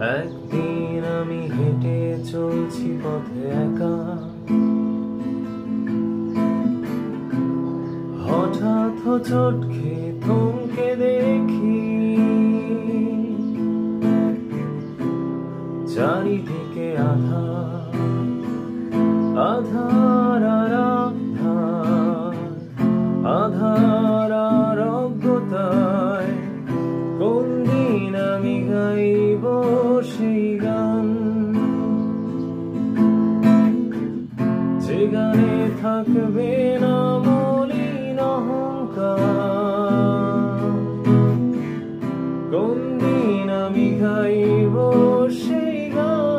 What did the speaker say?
একদিন আমি হেঁটে চলছি পথে একা, হঠাৎ হোঁচট খেয়ে থমকে দেখি চারিদিকে আধার আধার আর আধার, আধার আর অজ্ঞতায় কোন দিন আমি গাইব সেই গান, যে গানে থাকবে না মলিন অহংকার। কোন দিন আমি গাইব সেই গান।